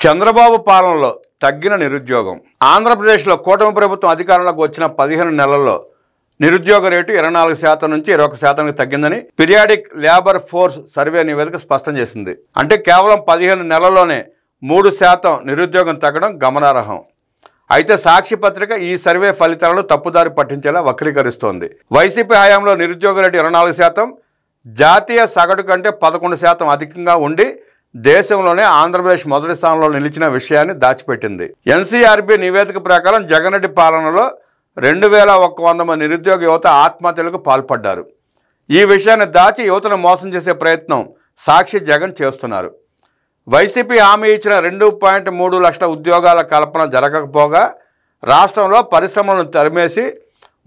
చంద్రబాబు పాలనలో తగ్గిన నిరుద్యోగం. ఆంధ్రప్రదేశ్లో కూటమి ప్రభుత్వం అధికారంలోకి వచ్చిన 15 నెలల్లో నిరుద్యోగ రేటు 24% నుంచి 21%కి తగ్గిందని పీరియాడిక్ లేబర్ ఫోర్స్ సర్వే నివేదిక స్పష్టం చేసింది. అంటే కేవలం 15 నెలల్లోనే 3% నిరుద్యోగం తగ్గడం గమనార్హం. అయితే సాక్షి పత్రిక ఈ సర్వే ఫలితాలను తప్పుదారి పట్టించేలా వక్రీకరిస్తోంది. వైసీపీ హయాంలో నిరుద్యోగ రేటు 24%, జాతీయ సగటు కంటే 11% అధికంగా ఉండి దేశంలోనే ఆంధ్రప్రదేశ్ మొదటి స్థానంలో నిలిచిన విషయాన్ని దాచిపెట్టింది. ఎన్సీఆర్బీ నివేదిక ప్రకారం జగన్ రెడ్డి పాలనలో 2100 మంది నిరుద్యోగ యువత ఆత్మహత్యలకు పాల్పడ్డారు. ఈ విషయాన్ని దాచి యువతను మోసం చేసే ప్రయత్నం సాక్షి జగన్ చేస్తున్నారు. వైసీపీ హామీ ఇచ్చిన 2.3 లక్షల ఉద్యోగాల కల్పన జరగకపోగా రాష్ట్రంలో పరిశ్రమలను తరిమేసి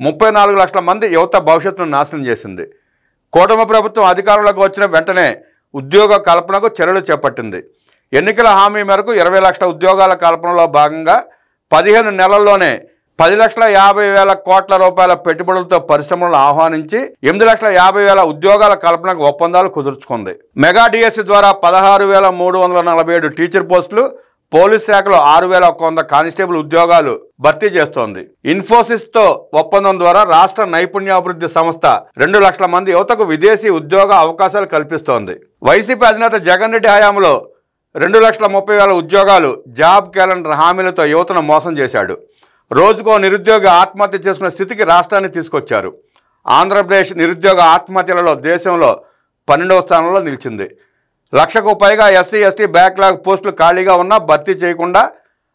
34 లక్షల మంది యువత భవిష్యత్తును నాశనం చేసింది. కూటమి ప్రభుత్వం అధికారంలోకి వచ్చిన వెంటనే ఉద్యోగ కల్పనకు చర్యలు చేపట్టింది. ఎన్నికల హామీ మేరకు 20 లక్షల ఉద్యోగాల కల్పనలో భాగంగా 15 నెలల్లోనే 10,50,000 కోట్ల రూపాయల పెట్టుబడులతో పరిశ్రమలను ఆహ్వానించి 8,50,000 ఉద్యోగాల కల్పనకు ఒప్పందాలు కుదుర్చుకుంది. మెగా డిఎస్సి ద్వారా 16,347 టీచర్ పోస్టులు, పోలీస్ శాఖలో 6,100 కానిస్టేబుల్ ఉద్యోగాలు భర్తీ చేస్తోంది. ఇన్ఫోసిస్తో ఒప్పందం ద్వారా రాష్ట్ర నైపుణ్యాభివృద్ధి సంస్థ 2 లక్షల మంది యువతకు విదేశీ ఉద్యోగ అవకాశాలు కల్పిస్తోంది. వైసీపీ అధినేత జగన్ రెడ్డి హయాంలో 2,30,000 ఉద్యోగాలు, జాబ్ క్యాలెండర్ హామీలతో యువతను మోసం చేశాడు. రోజుకో నిరుద్యోగ ఆత్మహత్య చేసుకునే స్థితికి రాష్ట్రాన్ని తీసుకొచ్చారు. ఆంధ్రప్రదేశ్ నిరుద్యోగ ఆత్మహత్యలలో దేశంలో 12వ స్థానంలో నిలిచింది. 1,00,000కు పైగా ఎస్సీ ఎస్టీ బ్యాక్లాగ్ పోస్టులు ఖాళీగా ఉన్నా భర్తీ చేయకుండా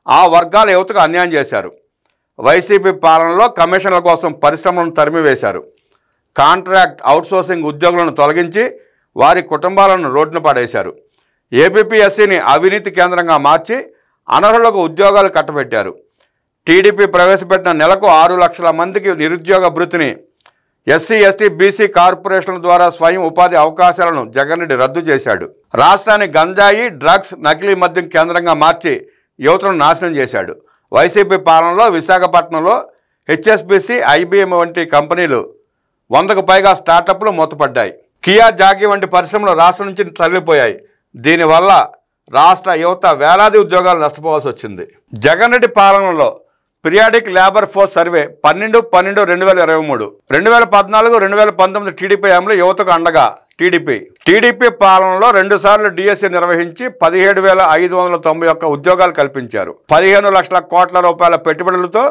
ఆ వర్గాల యువతకు అన్యాయం చేశారు. వైసీపీ పాలనలో కమిషన్ల కోసం పరిశ్రమలను తరిమివేశారు. కాంట్రాక్ట్ అవుట్సోర్సింగ్ ఉద్యోగులను తొలగించి వారి కుటుంబాలను రోడ్డున పడేశారు. ఏపీపీఎస్సీని అవినీతి కేంద్రంగా మార్చి అనర్హులకు ఉద్యోగాలు కట్టబెట్టారు. టీడీపీ ప్రవేశపెట్టిన నెలకు 6 లక్షల మందికి నిరుద్యోగ భృతిని, ఎస్సీ ఎస్టీ బీసీ కార్పొరేషన్ల ద్వారా స్వయం ఉపాధి అవకాశాలను జగన్ రెడ్డి రద్దు చేశాడు. రాష్ట్రాన్ని గంజాయి, డ్రగ్స్, నకిలీ మద్యం కేంద్రంగా మార్చి యువతను నాశనం చేశాడు. వైసీపీ పాలనలో విశాఖపట్నంలో హెచ్ఎస్బీసీ, ఐబీఎం వంటి కంపెనీలు 100కు పైగా స్టార్టప్లు మూతపడ్డాయి. కియా, జాకీ వంటి పరిశ్రమలు రాష్ట్రం నుంచి తరలిపోయాయి. దీనివల్ల రాష్ట్ర యువత వేలాది ఉద్యోగాలు నష్టపోవాల్సి వచ్చింది. జగన్ రెడ్డి పాలనలో periodic labour force survey 12/12/2023, 2014-2019 TDP హయాంలో యువతకు అండగా టీడీపీ పాలనలో 2 సార్లు డిఎస్సి నిర్వహించి 17,591 ఉద్యోగాలు కల్పించారు. 15 లక్షల కోట్ల రూపాయల పెట్టుబడులతో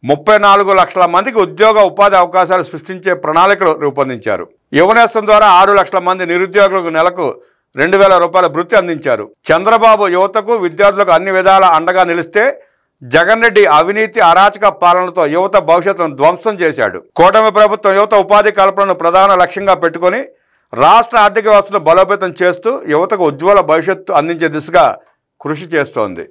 34 లక్షల మందికి ఉద్యోగ ఉపాధి అవకాశాలు సృష్టించే ప్రణాళికలు రూపొందించారు. యువనేస్తం ద్వారా 6 లక్షల మంది నిరుద్యోగులకు నెలకు 2,000 రూపాయల భృతి అందించారు. చంద్రబాబు యువతకు, విద్యార్థులకు అన్ని విధాల అండగా నిలిస్తే జగన్ రెడ్డి అవినీతి, అరాచక పాలనతో యువత భవిష్యత్తును ధ్వంసం చేశాడు. కూటమి ప్రభుత్వం యువత ఉపాధి కల్పనను ప్రధాన లక్ష్యంగా పెట్టుకొని రాష్ట్ర ఆర్థిక వ్యవస్థను బలోపేతం చేస్తూ యువతకు ఉజ్వల భవిష్యత్తు అందించే దిశగా కృషి చేస్తోంది.